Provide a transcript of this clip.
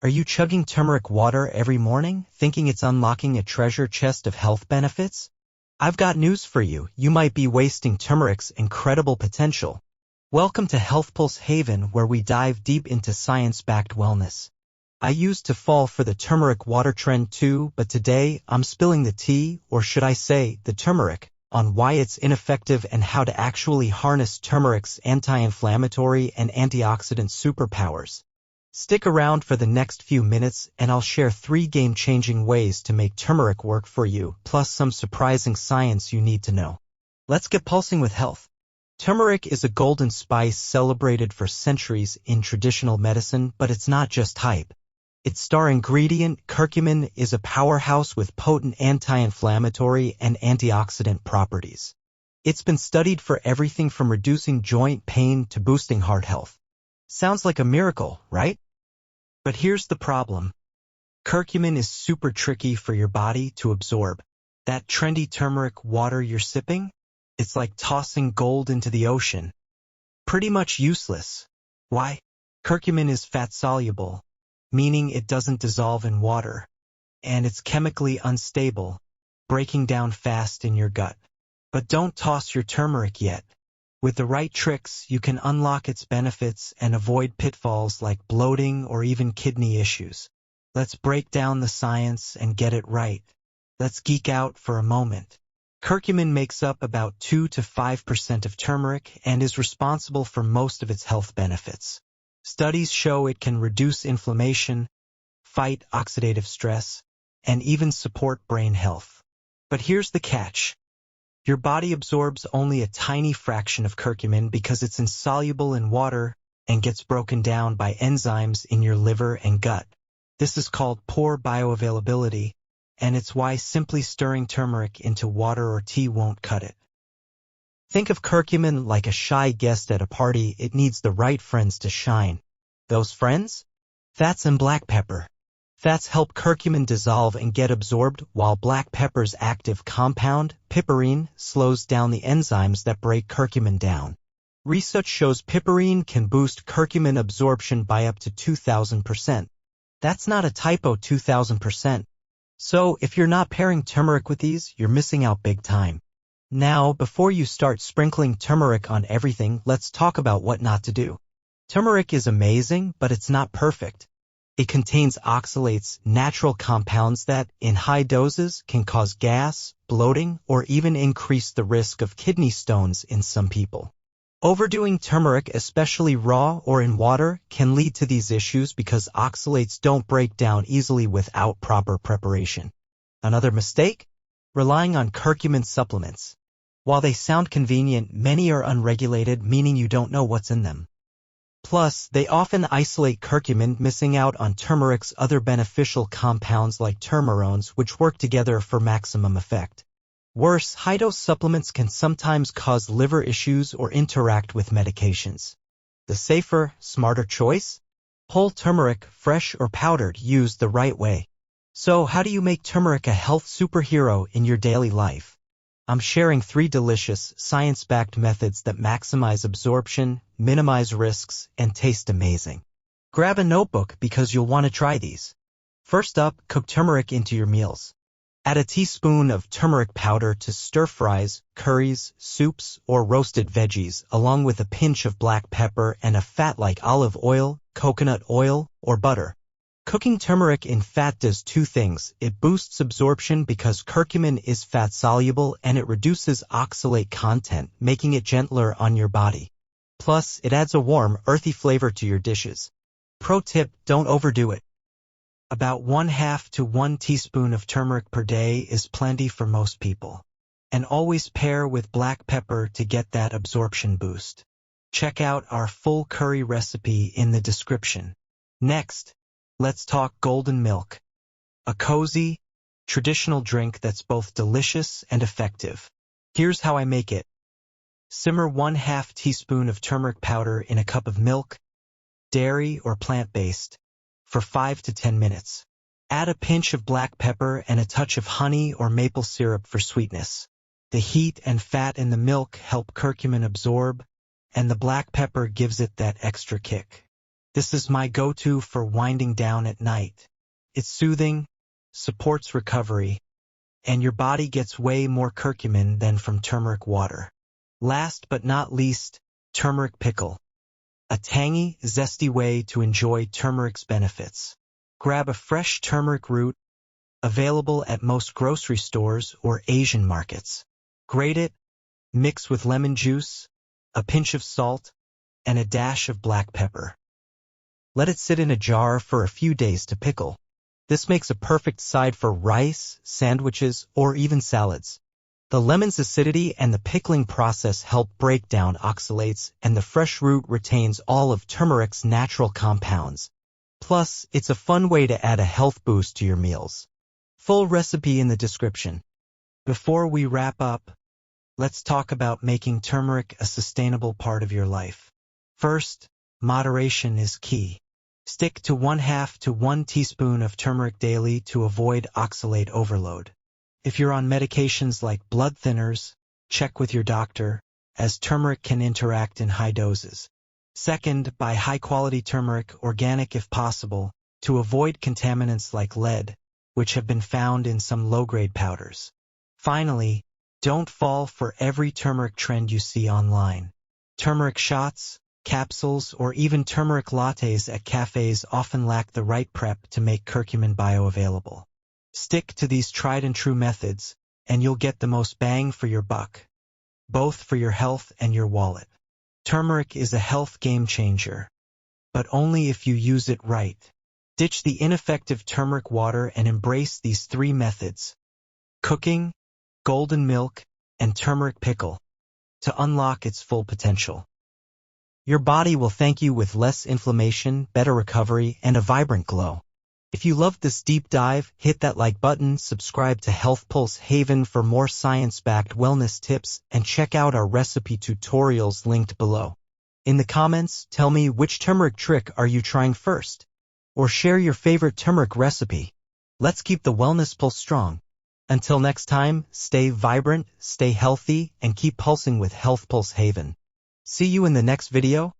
Are you chugging turmeric water every morning, thinking it's unlocking a treasure chest of health benefits? I've got news for you. You might be wasting turmeric's incredible potential. Welcome to Health Pulse Haven, where we dive deep into science-backed wellness. I used to fall for the turmeric water trend too, but today I'm spilling the tea, or should I say, the turmeric, on why it's ineffective and how to actually harness turmeric's anti-inflammatory and antioxidant superpowers. Stick around for the next few minutes and I'll share 3 game-changing ways to make turmeric work for you, plus some surprising science you need to know. Let's get pulsing with health. Turmeric is a golden spice celebrated for centuries in traditional medicine, but it's not just hype. Its star ingredient, curcumin, is a powerhouse with potent anti-inflammatory and antioxidant properties. It's been studied for everything from reducing joint pain to boosting heart health. Sounds like a miracle, right? But here's the problem. Curcumin is super tricky for your body to absorb. That trendy turmeric water you're sipping? It's like tossing gold into the ocean. Pretty much useless. Why? Curcumin is fat-soluble, meaning it doesn't dissolve in water, and it's chemically unstable, breaking down fast in your gut. But don't toss your turmeric yet. With the right tricks, you can unlock its benefits and avoid pitfalls like bloating or even kidney issues. Let's break down the science and get it right. Let's geek out for a moment. Curcumin makes up about 2 to 5% of turmeric and is responsible for most of its health benefits. Studies show it can reduce inflammation, fight oxidative stress, and even support brain health. But here's the catch. Your body absorbs only a tiny fraction of curcumin because it's insoluble in water and gets broken down by enzymes in your liver and gut. This is called poor bioavailability, and it's why simply stirring turmeric into water or tea won't cut it. Think of curcumin like a shy guest at a party. It needs the right friends to shine. Those friends? Fats and black pepper. Fats help curcumin dissolve and get absorbed, while black pepper's active compound, piperine, slows down the enzymes that break curcumin down. Research shows piperine can boost curcumin absorption by up to 2,000%. That's not a typo, 2,000%. So, if you're not pairing turmeric with these, you're missing out big time. Now, before you start sprinkling turmeric on everything, let's talk about what not to do. Turmeric is amazing, but it's not perfect. It contains oxalates, natural compounds that, in high doses, can cause gas, bloating, or even increase the risk of kidney stones in some people. Overdoing turmeric, especially raw or in water, can lead to these issues because oxalates don't break down easily without proper preparation. Another mistake? Relying on curcumin supplements. While they sound convenient, many are unregulated, meaning you don't know what's in them. Plus, they often isolate curcumin, missing out on turmeric's other beneficial compounds like turmerones, which work together for maximum effect. Worse, high-dose supplements can sometimes cause liver issues or interact with medications. The safer, smarter choice? Whole turmeric, fresh or powdered, used the right way. So, how do you make turmeric a health superhero in your daily life? I'm sharing 3 delicious, science-backed methods that maximize absorption, minimize risks, and taste amazing. Grab a notebook because you'll want to try these. First up, cook turmeric into your meals. Add a teaspoon of turmeric powder to stir-fries, curries, soups, or roasted veggies, along with a pinch of black pepper and a fat like olive oil, coconut oil, or butter. Cooking turmeric in fat does 2 things. It boosts absorption because curcumin is fat-soluble, and it reduces oxalate content, making it gentler on your body. Plus, it adds a warm, earthy flavor to your dishes. Pro tip, don't overdo it. About 1/2 to 1 teaspoon of turmeric per day is plenty for most people. And always pair with black pepper to get that absorption boost. Check out our full curry recipe in the description. Next, let's talk golden milk. A cozy, traditional drink that's both delicious and effective. Here's how I make it. Simmer 1/2 teaspoon of turmeric powder in a cup of milk, dairy or plant-based, for 5 to 10 minutes. Add a pinch of black pepper and a touch of honey or maple syrup for sweetness. The heat and fat in the milk help curcumin absorb, and the black pepper gives it that extra kick. This is my go-to for winding down at night. It's soothing, supports recovery, and your body gets way more curcumin than from turmeric water. Last but not least, turmeric pickle. A tangy, zesty way to enjoy turmeric's benefits. Grab a fresh turmeric root, available at most grocery stores or Asian markets. Grate it, mix with lemon juice, a pinch of salt, and a dash of black pepper. Let it sit in a jar for a few days to pickle. This makes a perfect side for rice, sandwiches, or even salads. The lemon's acidity and the pickling process help break down oxalates, and the fresh root retains all of turmeric's natural compounds. Plus, it's a fun way to add a health boost to your meals. Full recipe in the description. Before we wrap up, let's talk about making turmeric a sustainable part of your life. First, moderation is key. Stick to 1/2 to 1 teaspoon of turmeric daily to avoid oxalate overload. If you're on medications like blood thinners, check with your doctor, as turmeric can interact in high doses. Second, buy high-quality turmeric, organic if possible, to avoid contaminants like lead, which have been found in some low-grade powders. Finally, don't fall for every turmeric trend you see online. Turmeric shots, capsules, or even turmeric lattes at cafes often lack the right prep to make curcumin bioavailable. Stick to these tried-and-true methods, and you'll get the most bang for your buck, both for your health and your wallet. Turmeric is a health game-changer, but only if you use it right. Ditch the ineffective turmeric water and embrace these 3 methods: cooking, golden milk, and turmeric pickle, to unlock its full potential. Your body will thank you with less inflammation, better recovery, and a vibrant glow. If you loved this deep dive, hit that like button, subscribe to Health Pulse Haven for more science-backed wellness tips, and check out our recipe tutorials linked below. In the comments, tell me which turmeric trick are you trying first, or share your favorite turmeric recipe. Let's keep the wellness pulse strong. Until next time, stay vibrant, stay healthy, and keep pulsing with Health Pulse Haven. See you in the next video.